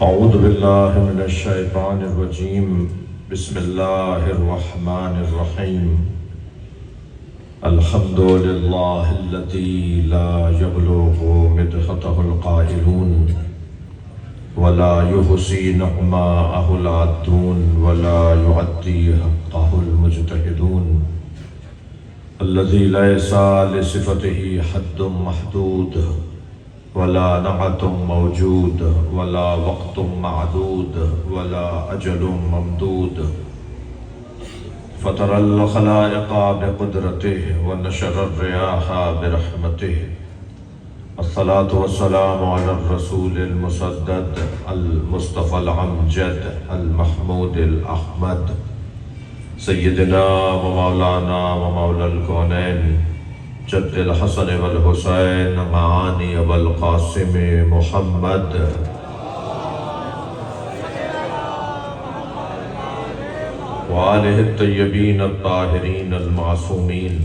اعوذ باللہ من الشیطان الرجیم بسم اللہ الرحمن الرحیم الحمد للہ الذی لا یبلغ مدحتہ القائلون ولا یحصی نعماءہ العادون ولا یعدی حقہ المجتہدون الذی لیس لصفتہ حد محدود ولا نعت موجود ولا وقت معدود ولا اجل ممدود فطر الخلائق بقدرته ونشر الرياح برحمته الصلاة والسلام على الرسول المسدد المصطفى العمجد المحمود الأحمد سيدنا ومولانا ومولى الكونين جد الحسن والحسین معانی والقاسم محمد وآلہ الطیبین الطاہرین المعصومین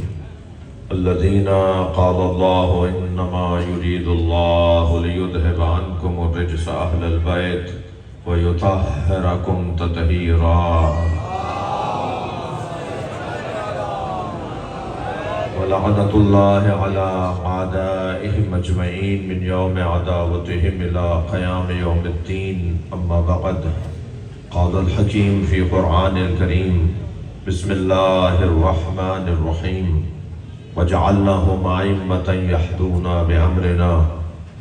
الذین قال اللہ انما یرید اللہ لیذہب عنکم الرجس اہل البیت ویطہرکم تطہیرا ولعنت اللہ علی اعدائہم اجمعین من یوم عداوتہم الى قیام یوم الدین اما بعد قال الحکیم فی قرآن الکریم بسم اللہ الرحمن الرحیم وجعلناہم ائمۃ یہدون بامرنا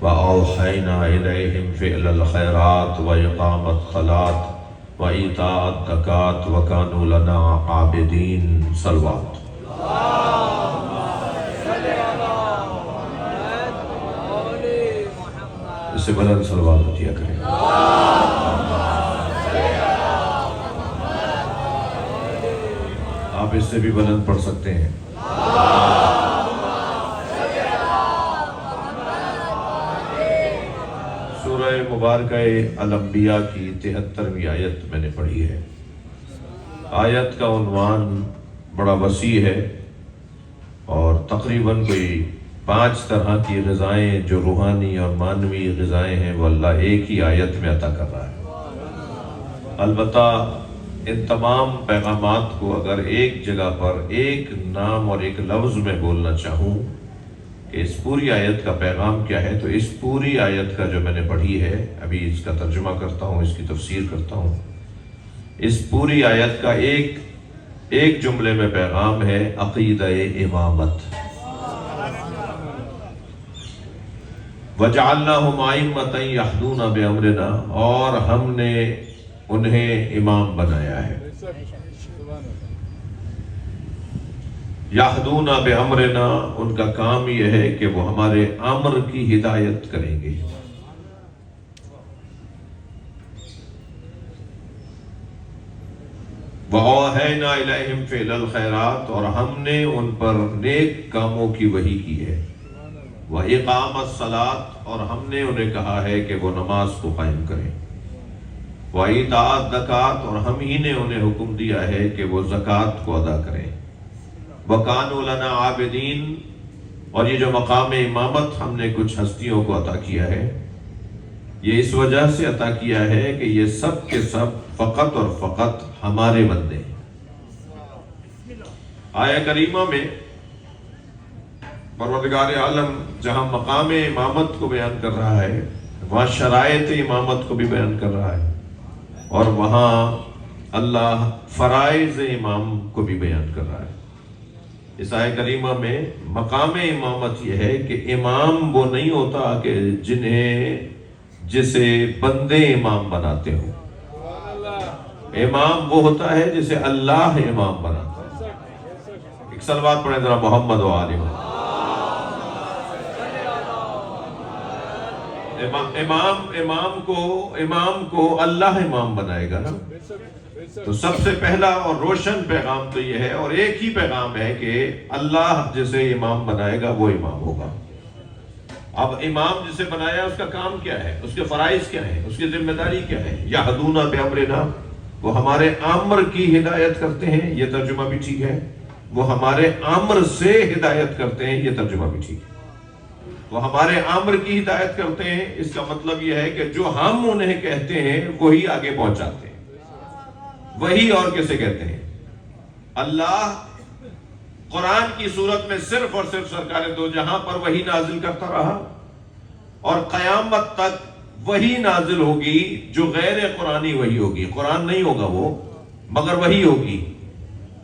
واوحینا الیہم فعل الخیرات واقام الصلاۃ وایتاء الزکاۃ وکانوا لنا عابدین صلوات اس سے بلند صلوات عطیہ کریں آپ اس سے بھی بلند پڑھ سکتے ہیں سورہ مبارکہ الانبیاء کی 73ویں آیت میں نے پڑھی ہے۔ آیت کا عنوان بڑا وسیع ہے اور تقریباً کوئی 5 طرح کی غذائیں جو روحانی اور معنوی غذائیں ہیں وہ اللہ ایک ہی آیت میں عطا کر رہا ہے۔ البتہ ان تمام پیغامات کو اگر ایک جگہ پر ایک نام اور ایک لفظ میں بولنا چاہوں کہ اس پوری آیت کا پیغام کیا ہے تو اس پوری آیت کا جو میں نے پڑھی ہے، ابھی اس کا ترجمہ کرتا ہوں، اس کی تفسیر کرتا ہوں، اس پوری آیت کا ایک جملے میں پیغام ہے عقیدہ امامت۔ وَجَعَلْنَاهُمْ أَئِمَّةً يَهْدُونَ بِأَمْرِنَا، اور ہم نے انہیں امام بنایا ہے۔ یہدون بامرنا، ان کا کام یہ ہے کہ وہ ہمارے امر کی ہدایت کریں گے۔ وَأَوْحَيْنَا إِلَيْهِمْ فِعْلَ الْخَيْرَاتِ، اور ہم نے ان پر نیک کاموں کی وحی کی ہے۔ وَإِقَامَ الصَّلَاةِ، اور ہم نے انہیں کہا ہے کہ وہ نماز کو قائم کریں۔ وَإِيتَاءَ الزَّكَاةِ، اور ہم ہی نے انہیں حکم دیا ہے کہ وہ زکوٰۃ کو ادا کریں۔ وَكَانُوا لَنَا عَابِدِينَ، اور یہ جو مقام امامت ہم نے کچھ ہستیوں کو عطا کیا ہے، یہ اس وجہ سے عطا کیا ہے کہ یہ سب کے سب فقط اور فقط ہمارے بندے ہیں۔ آیہ کریمہ میں پروردگار عالم جہاں مقام امامت کو بیان کر رہا ہے، وہاں شرائط امامت کو بھی بیان کر رہا ہے، اور وہاں اللہ فرائض امام کو بھی بیان کر رہا ہے۔ اس آیہ کریمہ میں مقام امامت یہ ہے کہ امام وہ نہیں ہوتا کہ جسے بندے امام بناتے ہوں، امام وہ ہوتا ہے جسے اللہ امام بناتا ہے۔ ایک صلوات پڑھیں ذرا محمد و آل محمد۔ امام کو اللہ امام بنائے گا نا، تو سب سے پہلا اور روشن پیغام تو یہ ہے، اور ایک ہی پیغام ہے کہ اللہ جسے امام بنائے گا وہ امام ہوگا۔ اب امام جسے بنایا اس کا کام کیا ہے، اس کے فرائض کیا ہیں، اس کی ذمہ داری کیا ہے؟ یہدون بامرنا، وہ ہمارے امر کی ہدایت کرتے ہیں، یہ ترجمہ بھی ٹھیک ہے۔ وہ ہمارے امر سے ہدایت کرتے ہیں، یہ ترجمہ بھی ٹھیک ہے۔ وہ ہمارے امر کی ہدایت کرتے ہیں، اس کا مطلب یہ ہے کہ جو ہم انہیں کہتے ہیں وہی آگے پہنچاتے ہیں، وہی اور کسے کہتے ہیں؟ اللہ قرآن کی صورت میں صرف اور صرف سرکار دو جہاں پر وہی نازل کرتا رہا، اور قیامت تک وہی نازل ہوگی جو غیر قرآنی وہی ہوگی۔ قرآن نہیں ہوگا وہ، مگر وہی ہوگی،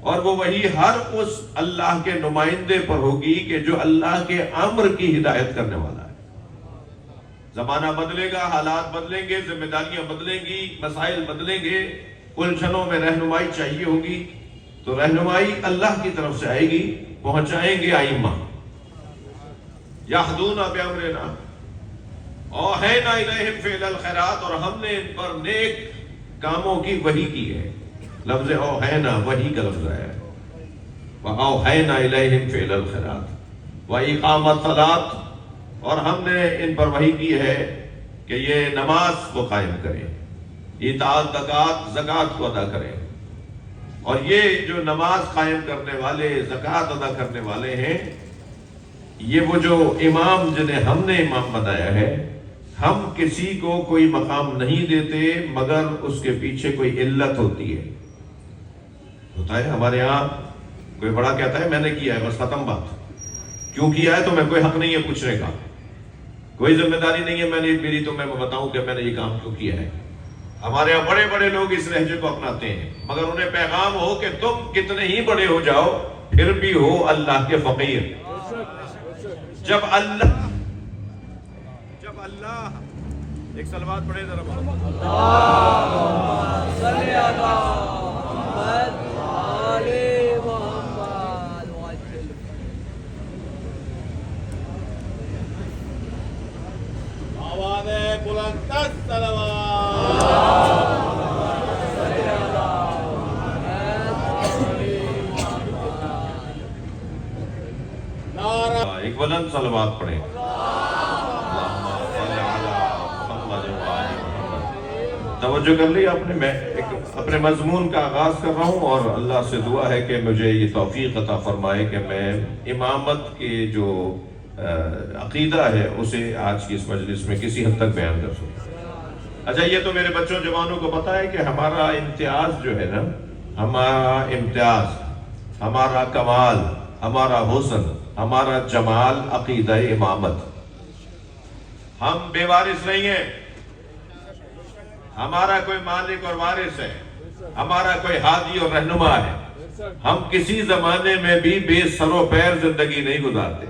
اور وہ وہی ہر اس اللہ کے نمائندے پر ہوگی کہ جو اللہ کے امر کی ہدایت کرنے والا ہے۔ زمانہ بدلے گا، حالات بدلیں گے، ذمہ داریاں بدلیں گی، مسائل بدلیں گے، الجھنوں میں رہنمائی چاہیے ہوگی، تو رہنمائی اللہ کی طرف سے آئے گی، پہنچائیں گے ائمہ۔ یہدون بامرنا اوحینا الیہم فعل الخیرات، اور ہم نے ان پر نیک کاموں کی وحی کی ہے۔ لفظ اوحینا وحی کا لفظ ہے، وَأَوْحَيْنَا إِلَيْهِمْ فِعْلَ الْخَيْرَاتِ وَإِقَامَ الصَّلَاةِ، اور ہم نے ان پر وحی کی ہے کہ یہ نماز کو قائم کریں، اطاعت زکوٰۃ کو ادا کریں۔ اور یہ جو نماز قائم کرنے والے، زکوٰۃ ادا کرنے والے ہیں، یہ وہ جو امام جنہیں ہم نے امام بنایا ہے، ہم کسی کو کوئی مقام نہیں دیتے مگر اس کے پیچھے کوئی علت ہوتی ہے۔ ہوتا ہے ہمارے ہاں کوئی بڑا کہتا ہے میں نے کیا ہے، بس ختم بات۔ کیوں کیا ہے تو میں کوئی حق نہیں ہے پوچھنے کا، کوئی ذمہ داری نہیں ہے میری تو میں بتاؤں کہ میں نے یہ کام کیوں کیا ہے۔ ہمارے یہاں بڑے بڑے لوگ اس لہجے کو اپناتے ہیں، مگر انہیں پیغام ہو کہ تم کتنے ہی بڑے ہو جاؤ پھر بھی ہو اللہ کے فقیر۔ جب اللہ ایک صلوات پڑھے ذرا ایک بلند صلوات پڑھیں۔ توجہ کر لی آپ نے؟ میں اپنے مضمون کا آغاز کر رہا ہوں، اور اللہ سے دعا ہے کہ مجھے یہ توفیق عطا فرمائے کہ میں امامت کے جو عقیدہ ہے اسے آج کی اس مجلس میں کسی حد تک بیان کر سکوں۔ اچھا، یہ تو میرے بچوں جوانوں کو پتا ہے کہ ہمارا امتیاز جو ہے نا، ہمارا امتیاز، ہمارا کمال، ہمارا حسن، ہمارا جمال عقیدہ امامت۔ ہم بے وارث نہیں ہیں، ہمارا کوئی مالک اور وارث ہے، ہمارا کوئی ہادی اور رہنما ہے۔ ہم کسی زمانے میں بھی بے سر و پیر زندگی نہیں گزارتے،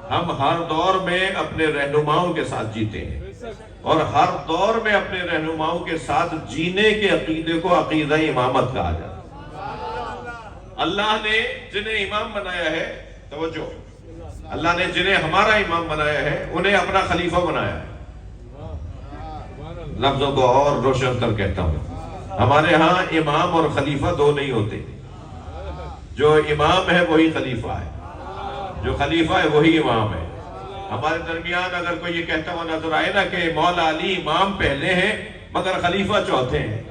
ہم ہر دور میں اپنے رہنماؤں کے ساتھ جیتے ہیں، اور ہر دور میں اپنے رہنماؤں کے ساتھ جینے کے عقیدے کو عقیدہ امامت کہا جاتا ہے۔ اللہ نے جنہیں امام بنایا ہے، توجہ، اللہ نے جنہیں ہمارا امام بنایا ہے انہیں اپنا خلیفہ بنایا ہے۔ لفظوں کو اور روشن کر کہتا ہوں، ہمارے ہاں امام اور خلیفہ دو نہیں ہوتے، جو امام ہے وہی خلیفہ ہے، جو خلیفہ ہے وہی امام ہے۔ ہمارے درمیان اگر کوئی یہ کہتا ہوا نظر آئے نا کہ مولا علی امام پہلے ہیں مگر خلیفہ چوتھے ہیں،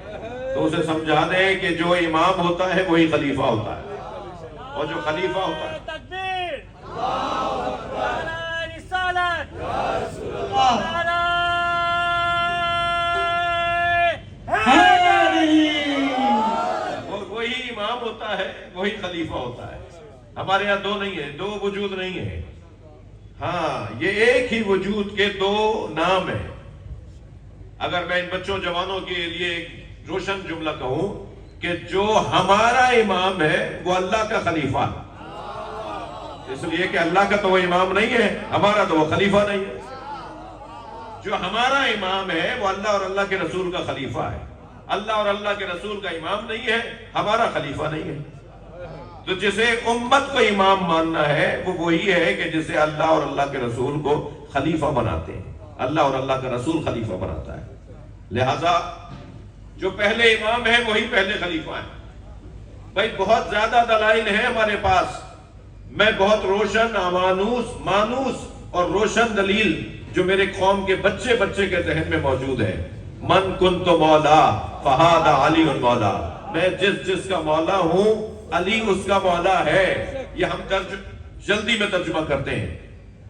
تو اسے سمجھا دیں کہ جو امام ہوتا ہے وہی خلیفہ ہوتا ہے، اور جو خلیفہ ہوتا ہے وہی امام ہوتا ہے، وہی خلیفہ ہوتا ہے۔ ہمارے یہاں دو نہیں ہے، دو وجود نہیں ہے، ہاں یہ ایک ہی وجود کے دو نام ہیں۔ اگر میں ان بچوں جوانوں کے لیے ایک روشن جملہ کہوں کہ جو ہمارا امام ہے وہ اللہ کا خلیفہ ہے، اس لیے کہ اللہ کا تو وہ امام نہیں ہے، ہمارا تو وہ خلیفہ نہیں ہے۔ جو ہمارا امام ہے وہ اللہ اور اللہ کے رسول کا خلیفہ ہے، اللہ اور اللہ کے رسول کا امام نہیں ہے، ہمارا خلیفہ نہیں ہے۔ تو جسے امت کو امام ماننا ہے وہ وہی ہے کہ جسے اللہ اور اللہ کے رسول کو خلیفہ بناتے ہیں، اللہ اور اللہ کا رسول خلیفہ بناتا ہے۔ لہذا جو پہلے امام ہے وہی پہلے خلیفہ ہے۔ بھائی بہت زیادہ دلائل ہیں ہمارے پاس، میں بہت روشن مانوس اور روشن دلیل جو میرے قوم کے بچے کے ذہن میں موجود ہے۔ من کنت مولا فہذا علی مولا، میں جس کا مولا ہوں علی اس کا مولا ہے۔ یہ ہم جلدی میں ترجمہ کرتے ہیں،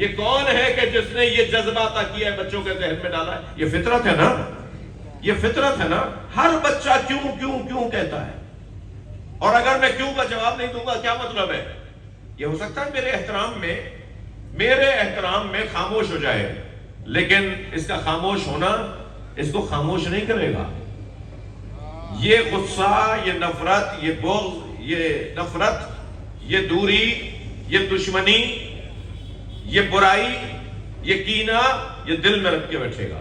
یہ کون ہے کہ جس نے یہ جذبہ عطا کیا ہے، بچوں کے ذہن میں ڈالا ہے؟ یہ فطرت ہے نا، یہ فطرت ہے نا۔ ہر بچہ کیوں کیوں کیوں کہتا ہے، اور اگر میں کیوں کا جواب نہیں دوں گا کیا مطلب ہے؟ یہ ہو سکتا ہے میرے احترام میں خاموش ہو جائے، لیکن اس کا خاموش ہونا اس کو خاموش نہیں کرے گا۔ یہ غصہ، یہ نفرت، یہ بغض، یہ نفرت، یہ دوری، یہ دشمنی، یہ برائی، یہ کینہ، یہ دل میں رکھ کے بیٹھے گا،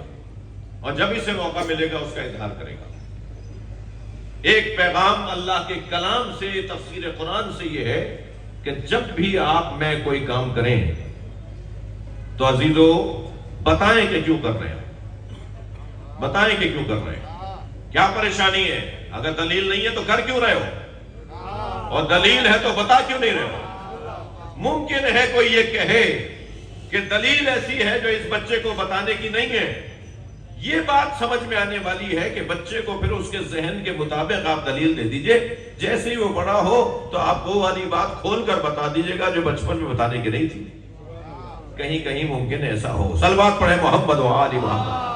اور جب اسے موقع ملے گا اس کا اظہار کرے گا۔ ایک پیغام اللہ کے کلام سے، تفسیر قرآن سے یہ ہے کہ جب بھی آپ میں کوئی کام کریں تو عزیزو بتائیں کہ کیوں کر رہے ہیں، بتائیں کہ کیوں کر رہے ہیں، کیا پریشانی ہے۔ اگر دلیل نہیں ہے تو کر کیوں رہے ہو، اور دلیل ہے تو بتا کیوں نہیں رہے ہو۔ ممکن ہے کوئی یہ کہے کہ دلیل ایسی ہے جو اس بچے کو بتانے کی نہیں ہے۔ یہ بات سمجھ میں آنے والی ہے کہ بچے کو پھر اس کے ذہن کے مطابق آپ دلیل دے دیجئے، جیسے ہی وہ بڑا ہو تو آپ وہ والی بات کھول کر بتا دیجئے گا جو بچپن میں بتانے کی نہیں تھی۔ کہیں کہیں ممکن ایسا ہو۔ صلوات پڑھے محمد و آل محمد۔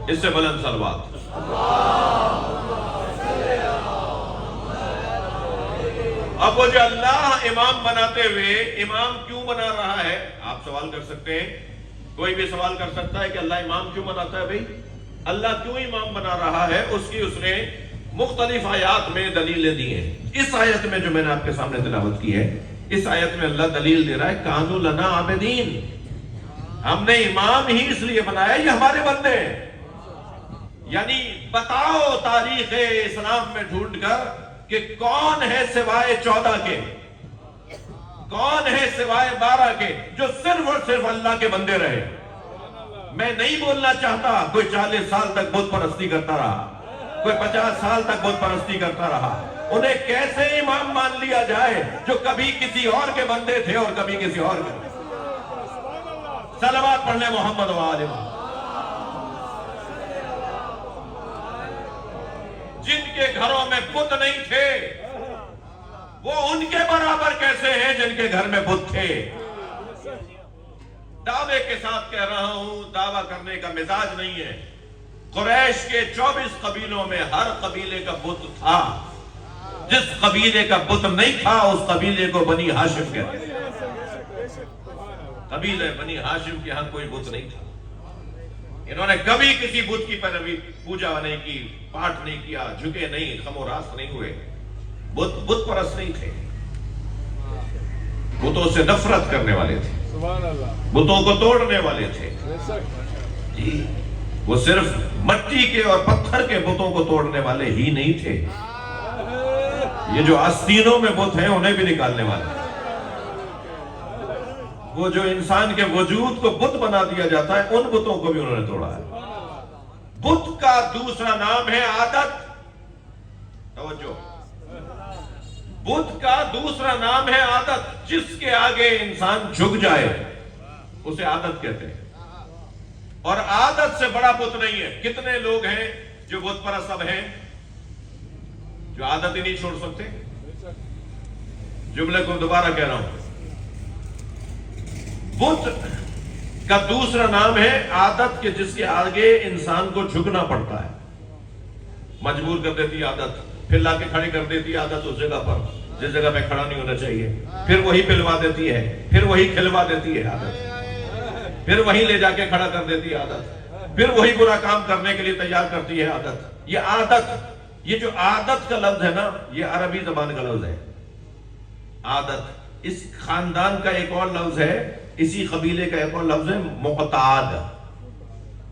اس سے بلند صلوات۔ اب وہ جو اللہ امام بناتے ہوئے، امام کیوں بنا رہا ہے؟ آپ سوال کر سکتے ہیں، کوئی بھی سوال کر سکتا ہے کہ اللہ امام کیوں بناتا ہے؟ بھئی اللہ کیوں امام بنا رہا ہے؟ اس نے مختلف آیات میں دلیلیں دی ہیں۔ اس آیت میں جو میں نے آپ کے سامنے تلاوت کی ہے، اس آیت میں اللہ دلیل دے رہا ہے کانوا لنا عابدین، ہم نے امام ہی اس لیے بنایا یہ ہمارے بندے ہیں۔ یعنی بتاؤ تاریخ اسلام میں ڈھونڈ کر کہ کون ہے سوائے 14 کے، کون ہے سوائے 12 کے جو صرف اور صرف اللہ کے بندے رہے۔ میں نہیں بولنا چاہتا کوئی 40 سال تک بت پرستی کرتا رہا، کوئی 50 سال تک بت پرستی کرتا رہا، انہیں کیسے امام مان لیا جائے جو کبھی کسی اور کے بندے تھے اور کبھی کسی اور کے۔ صلوات پڑھ لیں محمد و آل محمد۔ جن کے گھروں میں بت نہیں تھے وہ ان کے برابر کیسے ہیں جن کے گھر میں بت تھے؟ دعوے کے ساتھ کہہ رہا ہوں، دعویٰ کرنے کا مزاج نہیں ہے۔ قریش کے 24 قبیلوں میں ہر قبیلے کا بت تھا، جس قبیلے کا بت نہیں تھا اس قبیلے کو بنی ہاشم کہتے ہیں۔ قبیلے بنی ہاشم کے ہاں کوئی بت نہیں تھا، انہوں نے کبھی کسی بت کی پیروی پوجا نہیں کی، پاٹ نہیں کیا، جھکے نہیں، خم و راست نہیں ہوئے، بت پرست نہیں تھے، بتوں سے نفرت کرنے والے تھے، بتوں کو توڑنے والے تھے جی۔ وہ صرف مٹی کے اور پتھر کے بتوں کو توڑنے والے ہی نہیں تھے، یہ جو آستینوں میں بت ہیں انہیں بھی نکالنے والے۔ وہ جو انسان کے وجود کو بت بنا دیا جاتا ہے ان بتوں کو بھی انہوں نے توڑا ہے۔ بت کا دوسرا نام ہے عادت، توجہ، بت کا دوسرا نام ہے عادت، جس کے آگے انسان جھک جائے اسے عادت کہتے ہیں، اور عادت سے بڑا بت نہیں ہے۔ کتنے لوگ ہیں جو بت پرست اب ہیں جو عادت ہی نہیں چھوڑ سکتے؟ جملے کو دوبارہ کہہ رہا ہوں، بت کا دوسرا نام ہے عادت کہ جس کے آگے انسان کو جھکنا پڑتا ہے، مجبور کر دیتی عادت، پھر لا کے کھڑے کر دیتی عادت اس جگہ پر جس جگہ پہ کھڑا نہیں ہونا چاہیے، پھر وہی پلوا دیتی ہے، پھر وہی کھلوا دیتی ہے عادت، پھر وہی لے جا کے کھڑا کر دیتی ہے عادت، پھر وہی برا کام کرنے کے لیے تیار کرتی ہے عادت۔ یہ عادت، یہ جو عادت کا لفظ ہے نا، یہ عربی زبان کا لفظ ہے عادت۔ اس خاندان کا ایک اور لفظ ہے، اسی قبیلے کا ایک اور لفظ ہے معتاد۔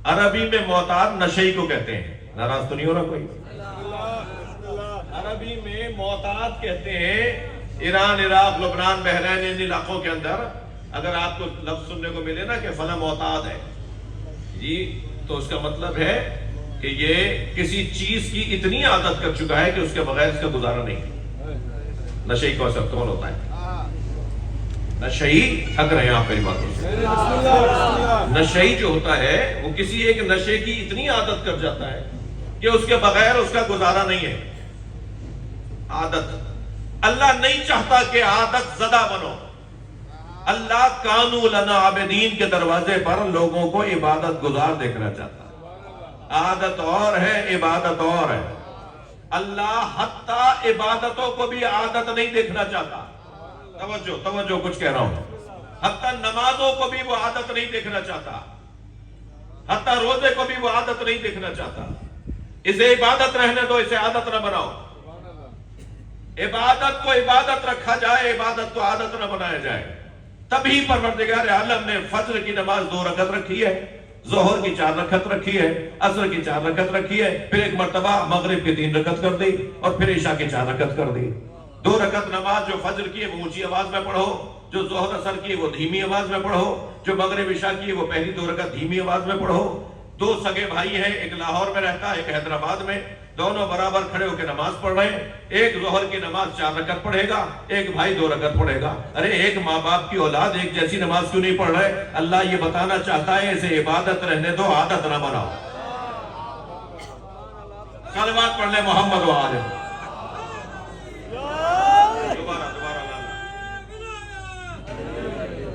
عربی میں معتاد نشئی کو کہتے ہیں، ناراض تو نہیں ہو رہا کوئی؟ عربی میں معتاد کہتے ہیں۔ ایران، عراق، لبنان، بحرین، ان علاقوں کے اندر اگر آپ کو لفظ سننے کو ملے نا کہ فلاں معتاد ہے جی، تو اس کا مطلب ہے کہ یہ کسی چیز کی اتنی عادت کر چکا ہے کہ اس کے بغیر اس کا گزارا نہیں۔ نشئی کو اثر کون ہوتا ہے؟ نشئی، تھک رہے ہیں آپ میری باتوں سے۔ نشئی جو ہوتا ہے وہ کسی ایک نشے کی اتنی عادت کر جاتا ہے کہ اس کے بغیر اس کا گزارا نہیں ہے۔ عادت، اللہ نہیں چاہتا کہ عادت زدہ بنو. اللہ کانو لنا عابدین کے دروازے پر لوگوں کو عبادت گزار دیکھنا چاہتا ہے. عادت اور ہے، عبادت اور ہے. اللہ حتیٰ عبادتوں کو بھی عادت نہیں دیکھنا چاہتا. توجہ کچھ کہہ رہا ہوں. حتیٰ نمازوں کو بھی وہ عادت نہیں دیکھنا چاہتا. حتیٰ روزے کو بھی وہ عادت نہیں دیکھنا چاہتا. اسے عبادت رہنے دو، اسے عادت نہ بناؤ. عبادت کو عبادت رکھا جائے، عبادت کو عادت نہ بنایا جائے. تبھی پروردگار عالم نے فجر کی نماز 2 رکعت رکھی ہے، ظہر کی 4 رکعت رکھی ہے، عصر کی 4 رکعت رکھی ہے، پھر ایک مرتبہ مغرب کی 3 رکعت کر دی، اور پھر عشاء کی 4 رکعت کر دی. 2 رکعت نماز جو فجر کی ہے وہ اونچی آواز میں پڑھو، جو ظہر عصر کی ہے وہ دھیمی آواز میں پڑھو، جو مغرب عشاء کی ہے وہ پہلی 2 رکعت دھیمی آواز میں پڑھو. 2 سگے بھائی ہیں، ایک لاہور میں رہتا ہے، ایک حیدرآباد میں. دونوں برابر کھڑے ہو کے نماز پڑھ رہے ہیں. ایک ظہر کی نماز 4 رکعت پڑھے گا، ایک بھائی 2 رکعت پڑھے گا. ارے ایک ماں باپ کی اولاد ایک جیسی نماز کیوں نہیں پڑھ رہے؟ اللہ یہ بتانا چاہتا ہے اسے عبادت رہنے دو، عادت نہ بناؤ. صلوات پڑھ لیں محمد و آلہ.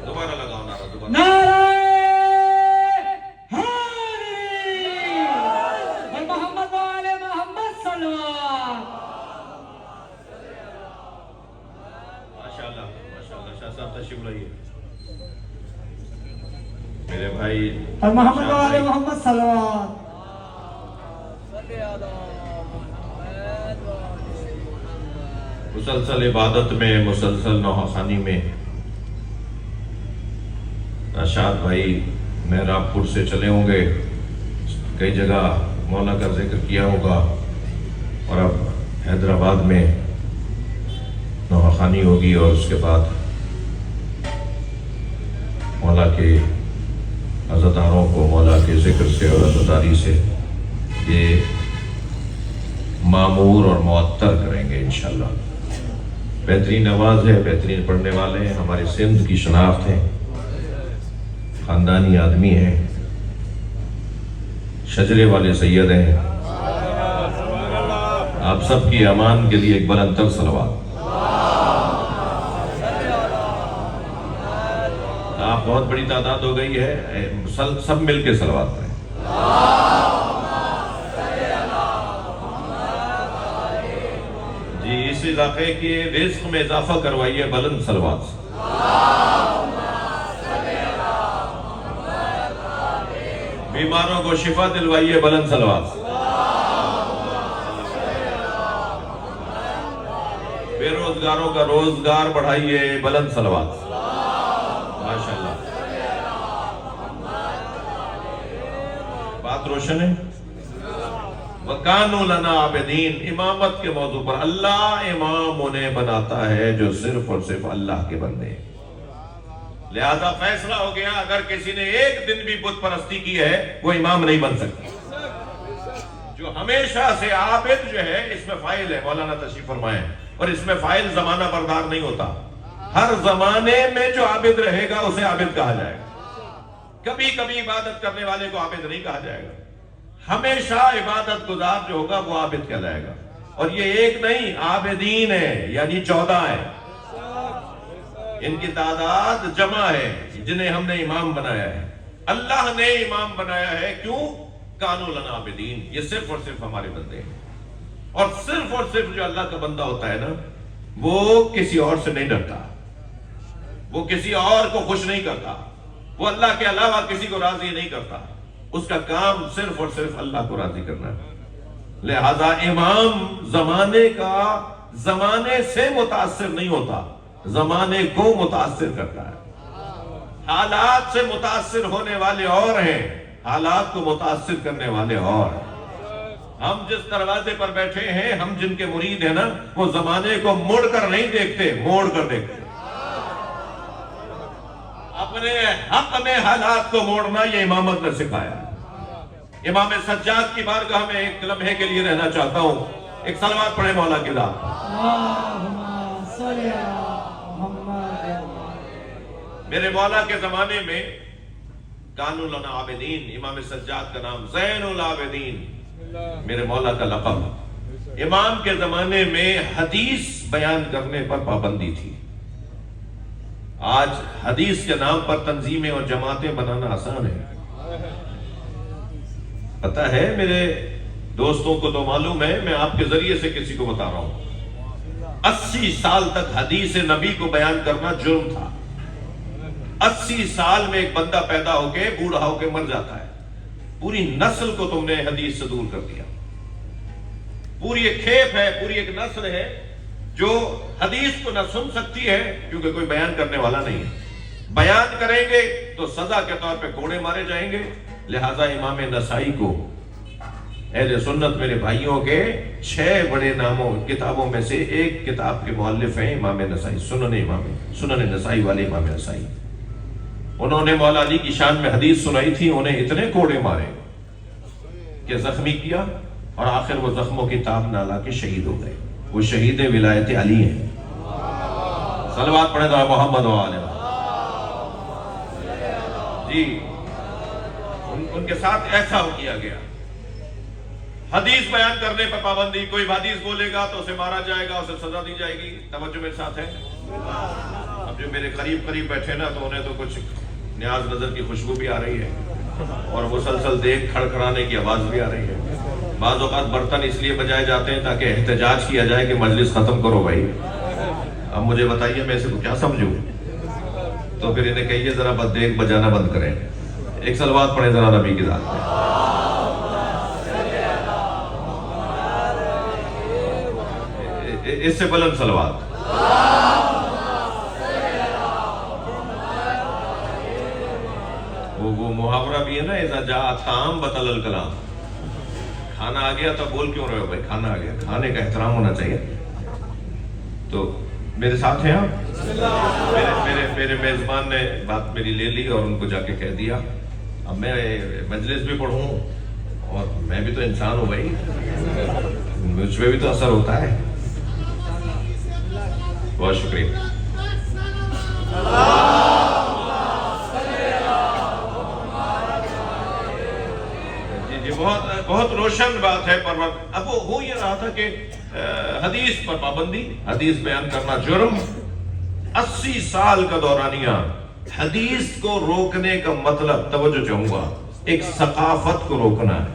دوبارہ لگاؤ نعرہ، دوبارہ. میرے بھائی اور محمد و آل محمد صلوات. مسلسل عبادت میں، مسلسل نوحہ میں. ارشاد بھائی محراب پور سے چلے ہوں گے، کئی جگہ مولا کا ذکر کیا ہوگا، اور اب حیدرآباد میں نوحہ ہوگی، اور اس کے بعد مولا کے عزاداروں کو مولا کے ذکر سے اور عزاداری سے یہ معمور اور معطر کریں گے انشاءاللہ. بہترین آواز ہے، بہترین پڑھنے والے ہیں، ہمارے سندھ کی شناخت ہیں، خاندانی آدمی ہیں، شجرے والے سید ہیں. آپ سب کی امان کے لیے ایک بلند تر صلوات. آپ بہت بڑی تعداد ہو گئی ہے، سب مل کے صلوات پڑھیں. جی اس علاقے کے رزق میں اضافہ کروائیے بلند صلوات سے. بیماروں کو شفا دلوائیے بلند صلوات سے. بے روزگاروں کا روزگار بڑھائیے بلند صلوات سے. ماشاءاللہ بات روشن ہے. وَقَانُوا لَنَا عَابِدِينَ. امامت کے موضوع پر اللہ امام انہیں بناتا ہے جو صرف اور صرف اللہ کے بندے ہیں. لہذا فیصلہ ہو گیا اگر کسی نے ایک دن بھی بت پرستی کی ہے وہ امام نہیں بن سکتا. جو ہمیشہ سے عابد جو ہے اس میں فاعل ہے، مولانا تشریف فرمائیں، اور اس میں فاعل زمانہ بردار نہیں ہوتا. ہر زمانے میں جو عابد رہے گا اسے عابد کہا جائے گا. کبھی کبھی عبادت کرنے والے کو عابد نہیں کہا جائے گا. ہمیشہ عبادت گزار جو ہوگا وہ عابد کہلائے گا. اور یہ ایک نہیں، عابدین ہے، یعنی 14 ہے. ان کی تعداد جمع ہے جنہیں ہم نے امام بنایا ہے. اللہ نے امام بنایا ہے. کیوں؟ کانوا لنا عابدین. یہ صرف اور صرف ہمارے بندے ہیں. اور صرف جو اللہ کا بندہ ہوتا ہے نا، وہ کسی اور سے نہیں ڈرتا، وہ کسی اور کو خوش نہیں کرتا، وہ اللہ کے علاوہ کسی کو راضی نہیں کرتا. اس کا کام صرف اور صرف اللہ کو راضی کرنا ہے. لہذا امام زمانے سے متاثر نہیں ہوتا، زمانے کو متاثر کرتا ہے. حالات سے متاثر ہونے والے اور ہیں، حالات کو متاثر کرنے والے اور ہیں. ہم جس دروازے پر بیٹھے ہیں، ہم جن کے مرید ہیں نا، وہ زمانے کو مڑ کر نہیں دیکھتے، موڑ کر دیکھتے. اپنے حق میں حالات کو موڑنا یہ امامت نے سکھایا. امام سجاد کی بارگاہ میں ایک لمحے کے لیے رہنا چاہتا ہوں. ایک صلوات پڑھیں مولا کی ذات. میرے مولا کے زمانے میں کانوا لنا عابدین، امام سجاد کا نام زین العابدین، میرے مولا کا لقب. امام کے زمانے میں حدیث بیان کرنے پر پابندی تھی. آج حدیث کے نام پر تنظیمیں اور جماعتیں بنانا آسان ہے. پتہ ہے میرے دوستوں کو تو معلوم ہے، میں آپ کے ذریعے سے کسی کو بتا رہا ہوں. 80 سال تک حدیث نبی کو بیان کرنا جرم تھا. 80 سال میں ایک بندہ پیدا ہو کے بوڑھا ہو کے مر جاتا ہے. پوری نسل کو تم نے حدیث سے دور کر دیا. پوری ایک کھیپ ہے، پوری ایک نسل ہے جو حدیث کو نہ سن سکتی ہے کیونکہ کوئی بیان کرنے والا نہیں ہے. بیان کریں گے تو سزا کے طور پہ کوڑے مارے جائیں گے. لہذا امام نسائی کو اہل سنت میرے بھائیوں کے 6 بڑے ناموں کتابوں میں سے ایک کتاب کے مؤلف ہیں امام نسائی. سنن نسائی والے امام نسائی. انہوں نے مولا علی کی شان میں حدیث سنائی تھی. انہیں اتنے کوڑے مارے کہ زخمی کیا اور آخر وہ زخموں کی تاب نہ لا کے شہید ہو گئے. وہ شہید ولایت علی ہیں. صلوات پڑھیں ذرا محمد و آلہ. جی ان کے ساتھ ایسا ہو کیا گیا. حدیث بیان کرنے پر پابندی. کوئی حدیث بولے گا تو اسے مارا جائے گا، اسے سزا دی جائے گی. توجہ میرے ساتھ ہے. اب جو میرے قریب بیٹھے نا تو انہیں تو کچھ نیاز نظر کی خوشبو بھی آ رہی ہے اور مسلسل دیکھ کھڑکھڑانے کی آواز بھی آ رہی ہے. بعض اوقات برتن اس لیے بجائے جاتے ہیں تاکہ احتجاج کیا جائے کہ مجلس ختم کرو بھائی. اب مجھے بتائیے میں اسے کو کیا سمجھوں؟ تو پھر انہیں کہیے ذرا بس دیکھ بجانا بند کریں. ایک صلوات پڑھیں ذرا نبی کی ذات میں. اس سے بلند صلوات. وہ محاورہ بھی ہے نا، اذا جاء الطعام بطل الکلام. کھانا آ گیا تو بول کیوں رہے ہو بھائی؟ کھانا آ گیا، کھانے کا احترام ہونا چاہیے. تو میرے ساتھ ہیں آپ. میرے میزبان نے بات میری لے لی اور ان کو جا کے کہہ دیا. اب میں مجلس بھی پڑھوں اور میں بھی تو انسان ہوں بھائی، مجھ پہ بھی تو اثر ہوتا ہے. بہت شکریہ. جی بہت روشن بات ہے. پر اب وہ ہو یہ رہا تھا کہ حدیث پر پابندی، حدیث بیان کرنا جرم. 80 سال کا دورانیہ حدیث کو روکنے کا مطلب، توجہ چاہوں گا، ایک ثقافت کو روکنا ہے،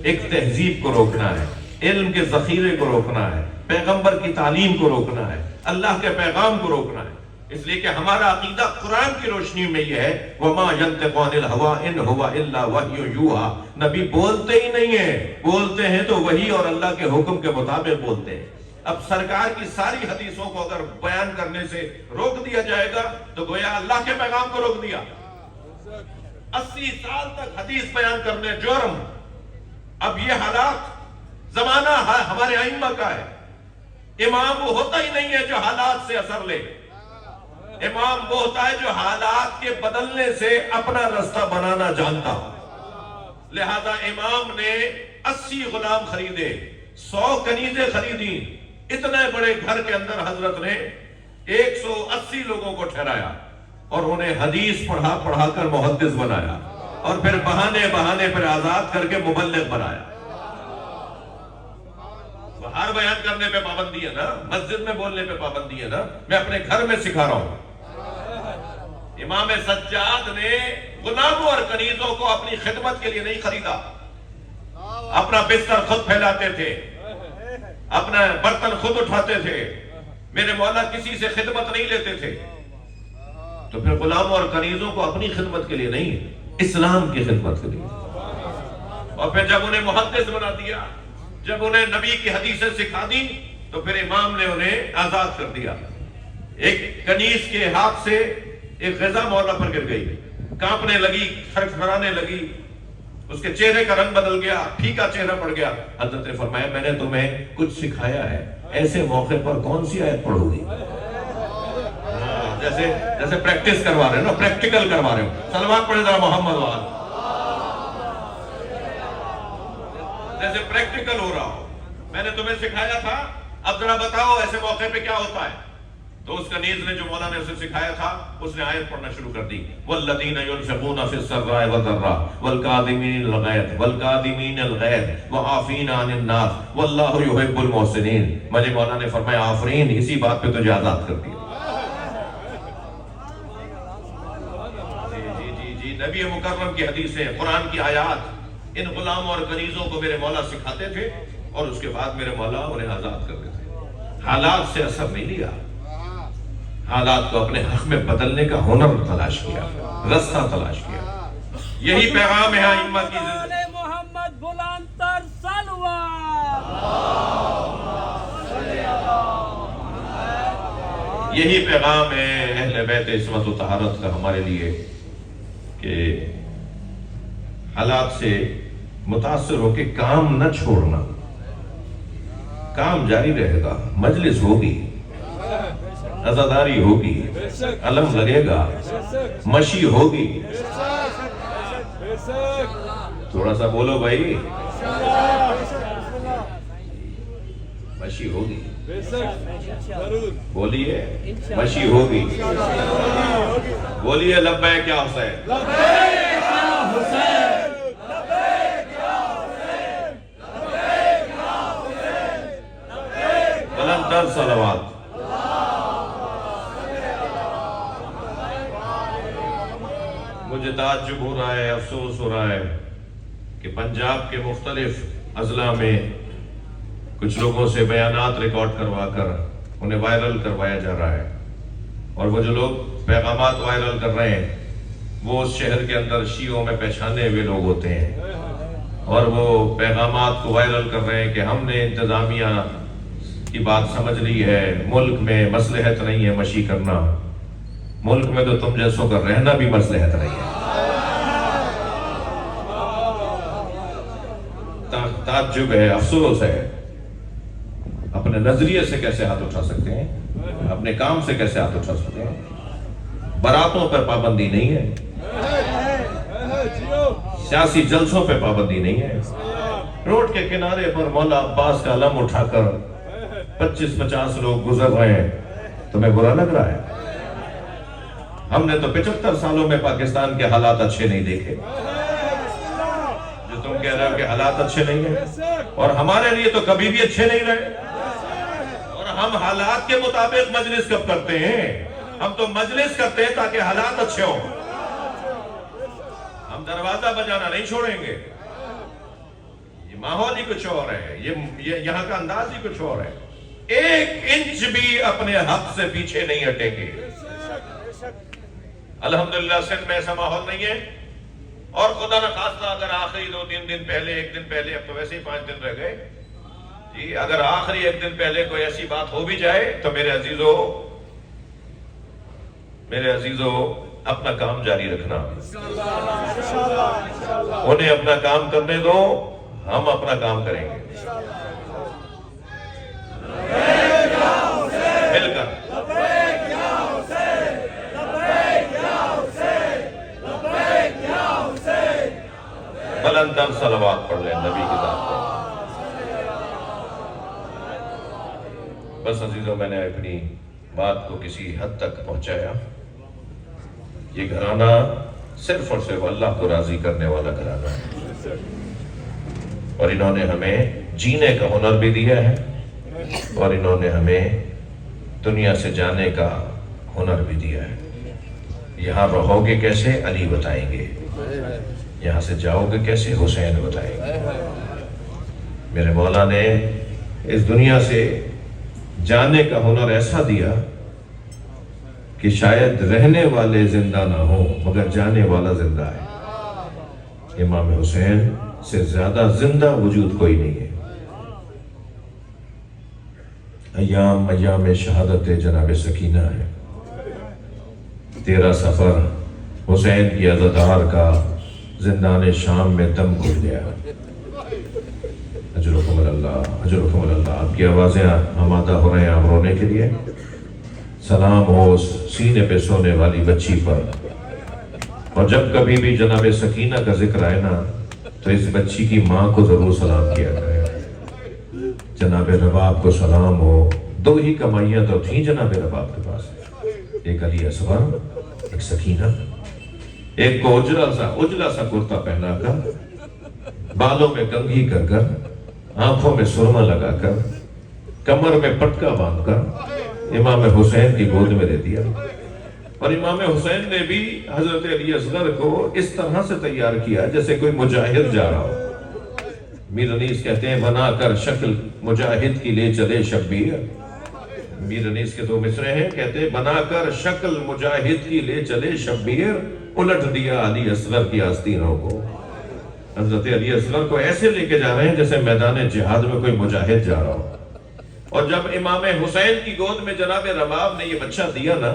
ایک تہذیب کو روکنا ہے، علم کے ذخیرے کو روکنا ہے، پیغمبر کی تعلیم کو روکنا ہے، اللہ کے پیغام کو روکنا ہے. اس لیے کہ ہمارا عقیدہ قرآن کی روشنی میں یہ ہے وَمَا يَنْتِقُ عَنِ الْهَوَىٰ إِنْ هُوَ إِلَّا وَحْيٌ يُوحَىٰ. نبی بولتے ہی نہیں ہیں، بولتے ہیں تو وحی اور اللہ کے حکم کے مطابق بولتے ہیں. اب سرکار کی ساری حدیثوں کو اگر بیان کرنے سے روک دیا جائے گا تو گویا اللہ کے پیغام کو روک دیا. 80 سال تک حدیث بیان کرنے جرم. اب یہ حالات زمانہ ہمارے ائمہ کا ہے. امام وہ ہوتا ہی نہیں ہے جو حالات سے اثر لے. امام وہ ہوتا ہے جو حالات کے بدلنے سے اپنا رستہ بنانا جانتا. لہذا امام نے 80 غلام خریدے، 100 کنیزیں خریدی. اتنے بڑے گھر کے اندر حضرت نے 180 لوگوں کو ٹھہرایا اور انہیں حدیث پڑھا کر محدث بنایا اور پھر بہانے پر آزاد کر کے مبلغ بنایا. باہر بیان کرنے پہ پابندی ہے نا، مسجد میں بولنے پہ پابندی ہے نا، میں اپنے گھر میں سکھا رہا ہوں. امام سجاد نے غلاموں اور کنیزوں کو اپنی خدمت کے لیے نہیں خریدا. اپنا بستر خود پھیلاتے تھے، اپنا برتن خود اٹھاتے تھے. میرے مولا کسی سے خدمت نہیں لیتے تھے. تو پھر غلاموں اور کنیزوں کو اپنی خدمت کے لیے نہیں، اسلام کی خدمت کے لیے. اور پھر جب انہیں محدث بنا دیا، جب انہیں نبی کی حدیثیں سکھا دی تو پھر امام نے انہیں آزاد کر دیا. ایک کنیز کے ہاتھ سے ایک غذا مولا پر گر گئی، کانپنے لگی، کھرکھرانے لگی، اس کے چہرے کا رنگ بدل گیا، پھیکا چہرہ پڑ گیا. حضرت نے فرمایا میں نے تمہیں کچھ سکھایا ہے، ایسے موقع پر کون سی آیت پڑھو گی؟ جیسے پریکٹس کروا رہے ہو نا، پریکٹیکل کروا رہے ہو. صلوات پڑھیں ذرا محمد وآل. جیسے پریکٹیکل ہو رہا ہو. میں نے تمہیں سکھایا تھا، اب ذرا بتاؤ ایسے موقع پہ کیا ہوتا ہے. تو اس کنیز نے جو مولا نے اسے سکھایا تھا اس نے آیت پڑھنا شروع کر دی والذین ينفقون فی السراء والضراء والکاظمین الغیظ والعافین عن الناس واللہ یحب المحسنین. مجھے مولا نے فرمایا آفرین، اسی بات پہ تجھے آزاد کر دیا. جی نبی مکرم کی حدیثیں، قرآن کی آیات ان غلاموں اور کنیزوں کو میرے مولا سکھاتے تھے اور اس کے بعد میرے مولا انہیں آزاد کرتے تھے. حالات سے اثر نہیں لیا، حالات کو اپنے حق میں بدلنے کا ہنر تلاش کیا، رستہ تلاش کیا. یہی پیغام ہے ائمہ کی زندگی. محمد بلندتر صلوات. یہی پیغام ہے اہل بیت عصمت و طہارت کا ہمارے لیے کہ حالات سے متاثر ہو کے کام نہ چھوڑنا. کام جاری رہے گا، مجلس ہوگی، عزاداری ہوگی، علم لگے گا، مشی ہوگی. تھوڑا سا بولو بھائی، مشی ہوگی. بولیے مشی ہوگی. بولیے لبیک یا حسین. بلندتر صلوات. مجھے تعجب ہو رہا ہے، افسوس ہو رہا ہے کہ پنجاب کے مختلف اضلاع میں کچھ لوگوں سے بیانات ریکارڈ کروا کر انہیں وائرل کروایا جا رہا ہے. اور وہ جو لوگ پیغامات وائرل کر رہے ہیں وہ اس شہر کے اندر شیعوں میں پہچانے ہوئے لوگ ہوتے ہیں اور وہ پیغامات کو وائرل کر رہے ہیں کہ ہم نے انتظامیہ کی بات سمجھ لی ہے، ملک میں مصلحت نہیں ہے مشی کرنا، ملک میں تو تم جیسوں کا رہنا بھی مصلحت نہیں ہے. تعجب ہے، افسوس ہے. اپنے نظریے سے کیسے ہاتھ اٹھا سکتے ہیں، اپنے کام سے کیسے ہاتھ اٹھا سکتے ہیں. براتوں پر پابندی نہیں ہے، سیاسی جلسوں پہ پابندی نہیں ہے. روڈ کے کنارے پر مولا عباس کا علم اٹھا کر 25-50 لوگ گزر رہے ہیں، تمہیں برا لگ رہا ہے؟ ہم نے تو 75 سالوں میں پاکستان کے حالات اچھے نہیں دیکھے. جو تم کہہ رہے ہو کہ حالات اچھے نہیں ہیں، اور ہمارے لیے تو کبھی بھی اچھے نہیں رہے. اور ہم حالات کے مطابق مجلس کب کرتے ہیں؟ ہم تو مجلس کرتے ہیں تاکہ حالات اچھے ہوں. ہم دروازہ بجانا نہیں چھوڑیں گے. یہ ماحول ہی کچھ اور ہے، یہ یہاں کا انداز ہی کچھ اور ہے. 1 انچ بھی اپنے حق سے پیچھے نہیں ہٹیں گے. الحمدللہ سندھ میں ایسا ماحول نہیں ہے. اور خدا نخواستہ اگر آخری 2-3 دن پہلے، 1 دن پہلے، اب تو ویسے ہی 5 دن رہ گئے جی، اگر آخری 1 دن پہلے کوئی ایسی بات ہو بھی جائے تو میرے عزیزو اپنا کام جاری رکھنا. انہیں اپنا کام کرنے دو، ہم اپنا کام کریں گے مل کر. بلندتر صلوات پڑھ لیں نبی کی ذات پر. بس عزیزوں، میں نے اپنی بات کو کسی حد تک پہنچایا. یہ گھرانہ صرف اور صرف اللہ کو راضی کرنے والا گھرانہ ہے، اور انہوں نے ہمیں جینے کا ہنر بھی دیا ہے اور انہوں نے ہمیں دنیا سے جانے کا ہنر بھی دیا ہے. یہاں رہو گے کیسے؟ علی بتائیں گے. یہاں سے جاؤ گے کیسے؟ حسین بتائیں گے. میرے مولا نے اس دنیا سے جانے کا ہنر ایسا دیا کہ شاید رہنے والے زندہ نہ ہوں مگر جانے والا زندہ ہے. امام حسین سے زیادہ زندہ وجود کوئی نہیں ہے. ایام شہادت جناب سکینہ ہے. 13 سفر حسین کی عزادار کا زندان شام میں دم گھٹ گیا. اجرکم اللہ، اجرکم اللہ. آپ کی آوازیں آمادہ ہو رہے ہیں آپ رونے کے لیے. سلام ہو سینے پہ سونے والی بچی پر. اور جب کبھی بھی جناب سکینہ کا ذکر آئے نا تو اس بچی کی ماں کو ضرور سلام کیا کرے. جناب رباب کو سلام ہو. 2 ہی کمائیاں تو تھیں جناب رباب کے پاس. ایک علی اصغر، ایک سکینہ، ایک کو اجلا سا کرتا پہنا کر، بالوں میں کنگھی کر کر، آنکھوں میں سرما لگا کر، کمر میں پٹکا باندھ کر امام حسین کی گود میں دے دیا۔ اور امام حسین نے بھی حضرت علی اصغر کو اس طرح سے تیار کیا جیسے کوئی مجاہد جا رہا ہو۔ میر انیس کہتے ہیں بنا کر شکل مجاہد کی لے چلے شبیر۔ میر انیس کے دو مصرے ہیں، کہتے ہیں بنا کر شکل مجاہد کی لے چلے شبیر، الٹ دیا علی اصغر کی آستینوں کو۔ حضرت علی اصغر کو ایسے لے کے جا رہے ہیں جیسے میدان جہاد میں کوئی مجاہد جا رہا ہو۔ اور جب امام حسین کی گود میں جناب رباب نے یہ بچہ دیا نا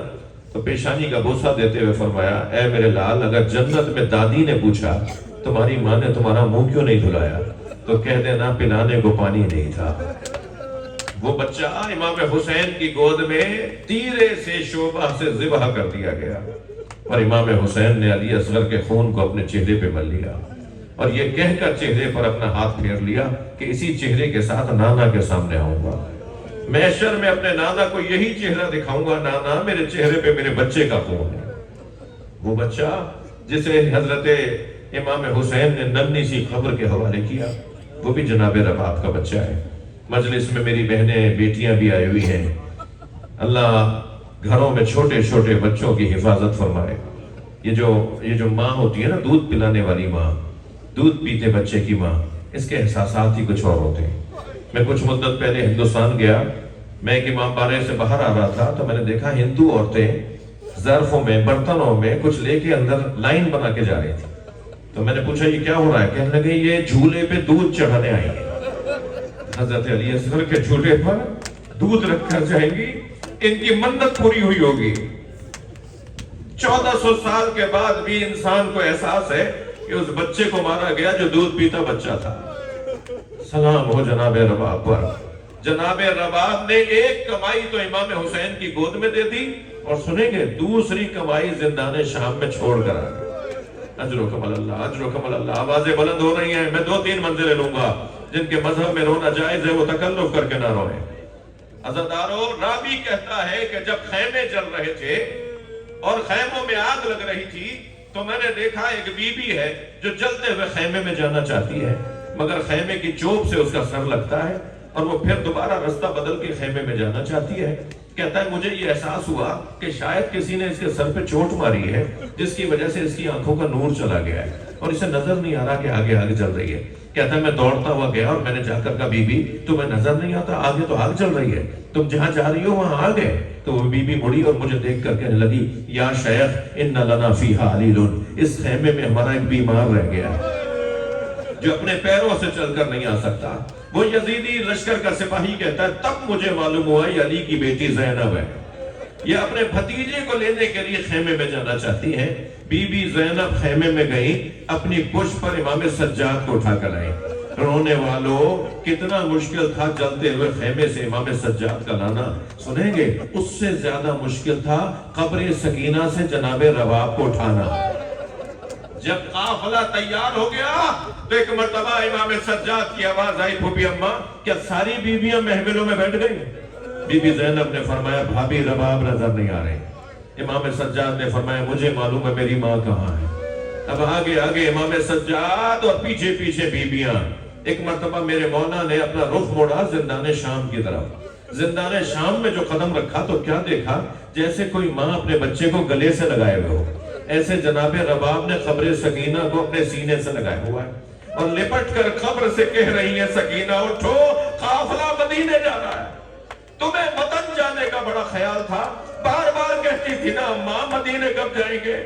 تو پیشانی کا بوسہ دیتے ہوئے فرمایا، اے میرے لال، اگر جنت میں دادی نے پوچھا تمہاری ماں نے تمہارا منہ کیوں نہیں دھلایا تو کہہ دینا پلانے کو پانی نہیں تھا۔ وہ بچہ امام حسین کی گود میں تیرے سے شعبہ سے ذبح کر دیا گیا، اور امام حسین نے علی اصغر کے خون کو اپنے چہرے پہ مل لیا اور یہ کہہ کر چہرے پر اپنا ہاتھ پھیر لیا کہ اسی چہرے کے ساتھ نانا کے سامنے آؤں گا، محشر میں اپنے نانا کو یہی چہرہ دکھاؤں گا، نانا میرے چہرے پہ میرے بچے کا خون ہے۔ وہ بچہ جسے حضرت امام حسین نے ننھی سی قبر کے حوالے کیا، وہ بھی جناب رباب کا بچہ ہے۔ مجلس میں میری بہنیں بیٹیاں بھی آئی ہوئی ہیں، اللہ گھروں میں چھوٹے چھوٹے بچوں کی حفاظت فرمائے۔ یہ جو ماں ہوتی ہے نا، دودھ پلانے والی ماں، دودھ پیتے بچے کی ماں، اس کے احساسات ہی کچھ اور ہوتے ہیں۔ میں کچھ مدت پہلے ہندوستان گیا، میں ایک امام بارے سے باہر آ رہا تھا تو میں نے دیکھا ہندو عورتیں ظرفوں میں، برتنوں میں کچھ لے کے اندر لائن بنا کے جا رہی تھی۔ تو میں نے پوچھا یہ کیا ہو رہا ہے؟ کہنے لگے یہ جھولے پہ دودھ چڑھانے آئی ہیں، حضرت علی اصغر کے جھولے پر دودھ رکھ کر جائیں گی، ان کی منت پوری ہوئی ہوگی۔ 1400 سال کے بعد بھی انسان کو احساس ہے کہ اس بچے کو مارا گیا جو دودھ پیتا بچہ تھا۔ سلام ہو جناب رباب پر۔ جناب رباب نے ایک کمائی تو امام حسین کی گود میں دے دی، اور سنیں گے دوسری کمائی زندان شام میں چھوڑ کر آ گئے۔ اجرکم اللہ، اجرکم اللہ۔ آوازیں بلند ہو رہی ہیں، میں 2-3 منزلیں لوں گا۔ جن کے مذہب میں رونا جائز ہے وہ تکلف کر کے نہ روئیں۔ عزادارو، راوی کہتا ہے کہ جب خیمے جل رہے تھے اور خیموں میں آگ لگ رہی تھی تو میں نے دیکھا ایک بی بی ہے جو جلتے ہوئے خیمے میں جانا چاہتی ہے، مگر خیمے کی چوب سے اس کا سر لگتا ہے اور وہ پھر دوبارہ رستہ بدل کے خیمے میں جانا چاہتی ہے۔ کہتا ہے مجھے یہ احساس ہوا کہ شاید کسی نے اس کے سر پہ چوٹ ماری ہے جس کی وجہ سے اس کی آنکھوں کا نور چلا گیا ہے اور اسے نظر نہیں آ رہا کہ آگے آگ چل رہی ہے۔ کہتا ہے میں دوڑتا ہوا گیا اور میں نے جا کر کہا بی بی تمہیں نظر نہیں آتا آگے تو آگ چل رہی ہے، تم جہاں جا رہی ہو وہاں آگ ہے؟ تو وہ بی بی مڑی اور مجھے دیکھ کر کہنے لگی یا شیخ ان لنا فیہا علیل، اس خیمے میں ہمارا ایک بیمار رہ گیا ہے جو اپنے پیروں سے چل کر نہیں آ سکتا۔ وہ یزیدی لشکر کا سپاہی کہتا ہے تب مجھے معلوم ہوا یہ علی کی بیٹی زینب ہے، یہ اپنے بھتیجے کو لینے کے لیے خیمے میں جانا چاہتی ہیں۔ بی بی زینب خیمے میں گئی، اپنی پشت پر امام سجاد کو اٹھا کر آئی۔ رونے والوں، کتنا مشکل تھا جلتے ہوئے خیمے سے امام سجاد کا لانا۔ سنیں گے اس سے زیادہ مشکل تھا قبر سکینہ سے جناب رباب کو اٹھانا۔ جب قافلہ تیار ہو گیا تو ایک مرتبہ امام سجاد کی آواز آئی پھوپھی اماں کیا ساری بیویاں محملوں میں بیٹھ گئی؟ بی بی زینب نے فرمایا بھابی رباب نظر نہیں آ رہے۔ امام سجاد نے فرمایا مجھے معلوم ہے میری ماں کہاں ہے۔ اب آگے آگے امام سجاد اور پیچھے پیچھے بیویاں۔ ایک مرتبہ میرے مولا نے اپنا رخ موڑا زندان شام کی طرف۔ زندان شام میں جو قدم رکھا تو کیا دیکھا؟ جیسے کوئی ماں اپنے بچے کو گلے سے لگائے ہوئے ہو، ایسے جناب رباب نے قبر سکینہ کو اپنے سینے سے لگایا ہوا ہے اور لپٹ کر قبر سے کہہ رہی ہے سکینہ اٹھو، قافلہ مدینے جا رہا ہے۔ تمہیں وطن جانے کا بڑا خیال تھا، بار بار کہتی تھی نا ماں مدینے کب جائیں گے،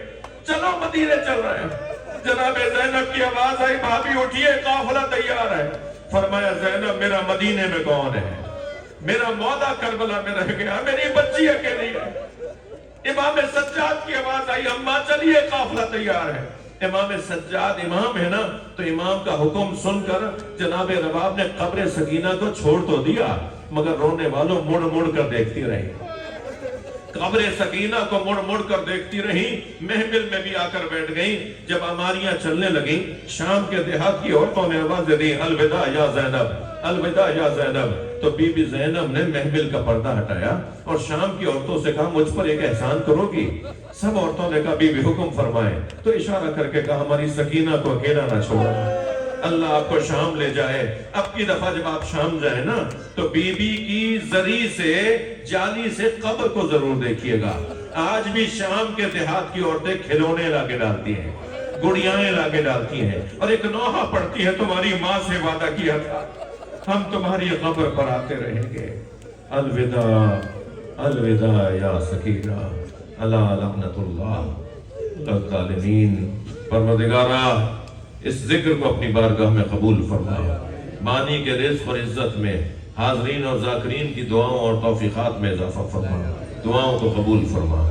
چلو مدینے چل رہے ہیں۔ جناب زینب کی آواز آئی بھابی اٹھیے قافلہ تیار ہے۔ فرمایا زینب میرا مدینے میں کون ہے؟ میرا مولا کربلا میں رہ گیا، میری بچی اکیلی ہے۔ امام سجاد کی آواز آئی اماں چلیے قافلہ تیار ہے۔ امام سجاد امام ہے نا، تو امام کا حکم سن کر جناب رباب نے قبر سکینہ کو چھوڑ تو دیا مگر رونے والوں مڑ مڑ کر دیکھتی رہی۔ قبر سکینہ کو مڑ مڑ کر دیکھتی رہی، محفل میں بھی آ کر بیٹھ گئیں۔ جب اماریاں چلنے لگیں، شام کے دیہات کی عورتوں نے آوازیں دی، الوداع یا زینب، الوداع یا زینب۔ تو بی بی زینب نے محفل کا پردہ ہٹایا اور شام کی عورتوں سے کہا، مجھ پر ایک احسان کرو گی؟ سب عورتوں نے کہا، بی بی حکم فرمائے۔ تو اشارہ کر کے کہا، ہماری سکینہ کو اکیلا نہ چھوڑو، اللہ آپ کو شام لے جائے۔ اب کی دفعہ جب آپ شام جائیں نا تو بی بی کی زری سے، جالی سے قبر کو ضرور دیکھیے گا۔ آج بھی شام کے دیہات کی عورتیں کھلونے لا کے ڈالتی ہیں، گڑیاں لا کے ڈالتی ہیں اور ایک نوحہ پڑھتی ہے، تمہاری ماں سے وعدہ کیا تھا ہم تمہاری قبر پر آتے رہیں گے۔ الوداع الوداع یا سکینہ، الا لعنت اللہ الظالمین۔ پروردگارا اس ذکر کو اپنی بارگاہ میں قبول فرما، بانی کے رزق اور عزت میں حاضرین اور ذاکرین کی دعاؤں اور توفیقات میں اضافہ فرما، دعاؤں کو قبول فرما،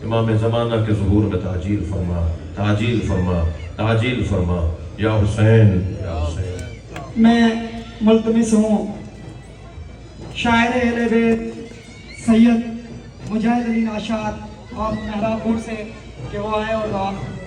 امام زمانہ کے ظہور میں تعجیل فرما، تعجیل فرما، تعجیل فرما، یا حسین یا حسین۔ میں ملتمس ہوں شاعر اہل بیت سید مجاہد علی ناشاد اور محراب پور سے کہ وہ آئے اور دعا کریں۔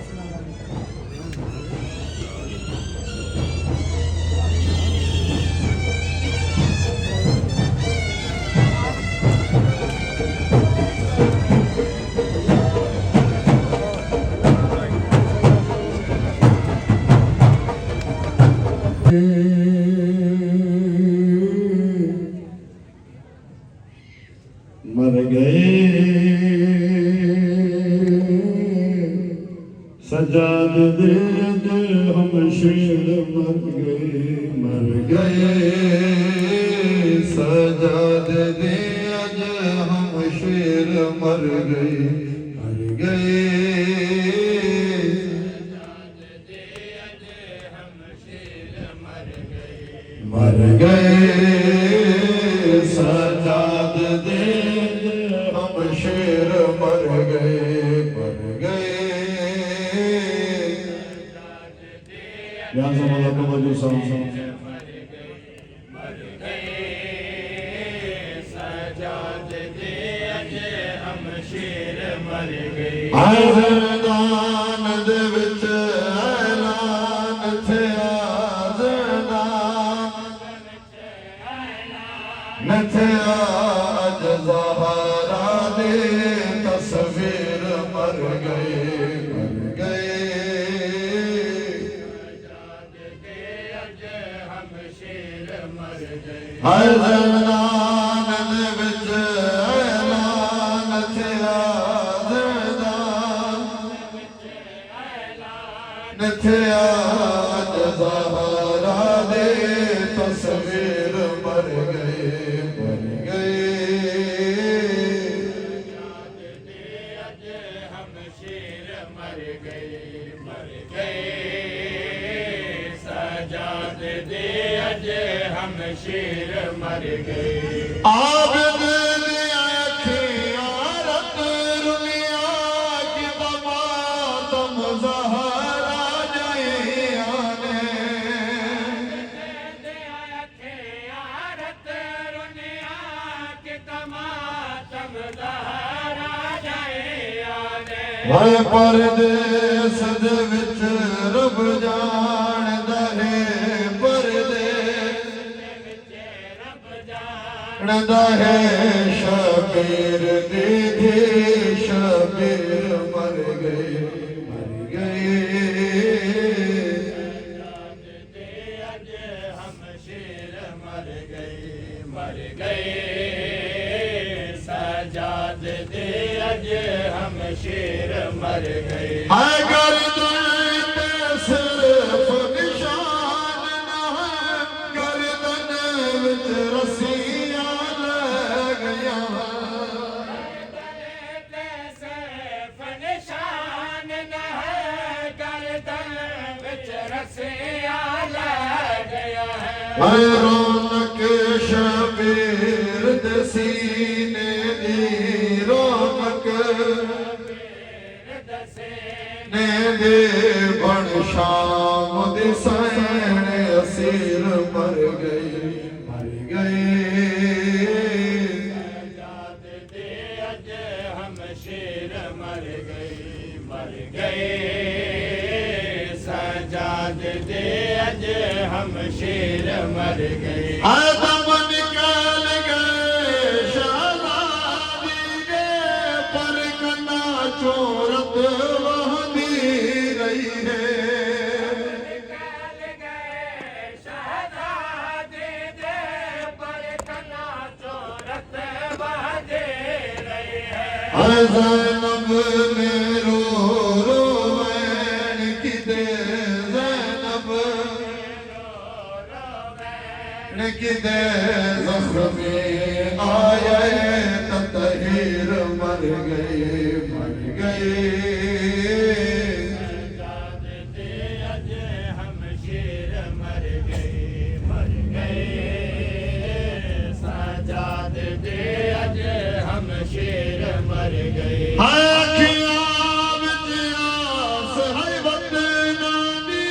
مر گئے سجاد دے ہم شیر، مر گئے مر گئے سجاد دے ہم شیر، مر گئے مر گئے مر گئے سجاد دے ہم شیر، مر گئے مر گئے۔ یہاں سے مولا کو وجہ سامنے آزردان دے وچ اعلان تھیا، نتھیا اج زہرا دے تصویر، مر گئے مر گئے۔ ہر زندان دے وچ اعلان تھیا، نتھیا اج زہرا دے تصویر، مر گئے مر گئے۔ سجاد دے اج ہم شیر مر گئے۔ عابد لیا کھیارت رنیا کی بماتم زہرا جائے آنے، میں پردیس دے وچ رب جان دے، پردیس دے شبیر دی شبیر، مر گئے مر گئے۔ مر گئے سجاد دے اج ہم شیر، مر گئے۔ اگر دل پہ صرف نشان نہ ہے، گردن وچ رسیاں لے گیا، صرف نشان نہ ہے، گردن وچ رسیاں لگ گیا ہے۔ اے رونق شبیر دے سینے دی، رونق نے دے بن شام دی سین اسیر، مر گئے مر گئے۔ سجاد دے اج ہم شیر مر گئی آدم نکال گئے شہزادی کے پر کنا چورت وہدی رہی ہے نکال گئے شہزادی دے پر کنا چورت بہ دے رہی ہے زینب نے رو رو وین کی دے زینب وین کی دے زخمی آئے تطہیر مر گئی مر گئی سجاد دے اج ہم شیر مر گئی مر گئی سجاد دے اج ہم شیر مر گئی آکھیاں وچ آس ہے وطنانی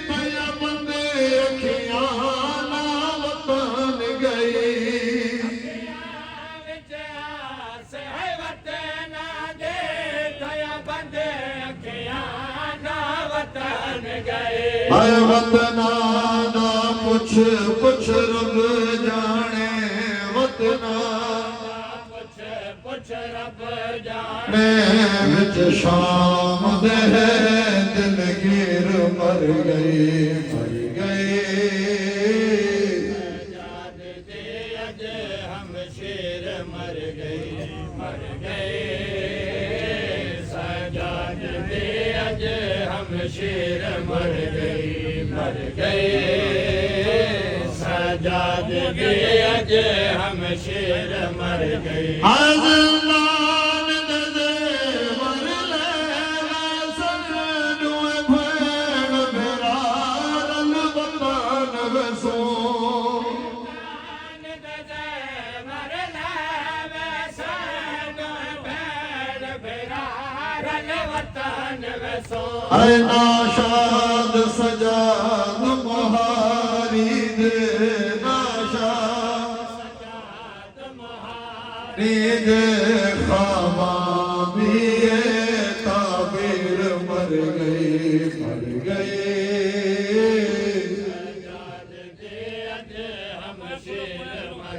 تھیا بندے اکھیاں نا وطن گئی وچ آس ہے وطن دے تھیا بندے اکھیاں نا وطن گئے اے وطنا دا پوچھ پوچھ رب جانے وطنا پوچھ رب جان وچ شام دے دلگیر مر گئی مر گئی سجاد دے اج ہم شیر مر گئی مر گئے سجاد دے اج ہم شیر مر گئی مر گئے سجاد دے اج ہم شیر مر گئی آزمان دے ور لے وسن دوے بھین بھرارن وطن وسو اے ناشاد سجاد مہاری دے ناشاد مہاری دے خاماں بھی تعبیر مر گئی مر گئی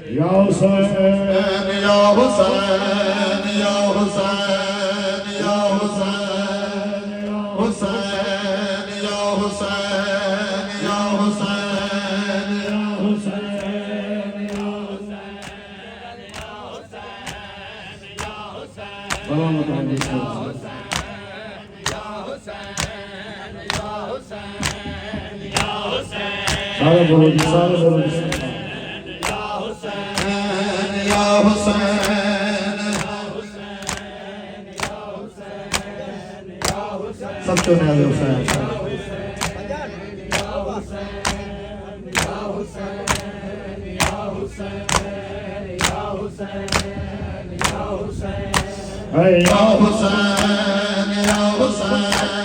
یا حسین یا حسین یا حسین یا حسین حسین یا حسین یا حسین یا حسین یا سارے بولو جی سارے بولو جی یا حسین سب تو نیاز حسین یا حسین یا حسین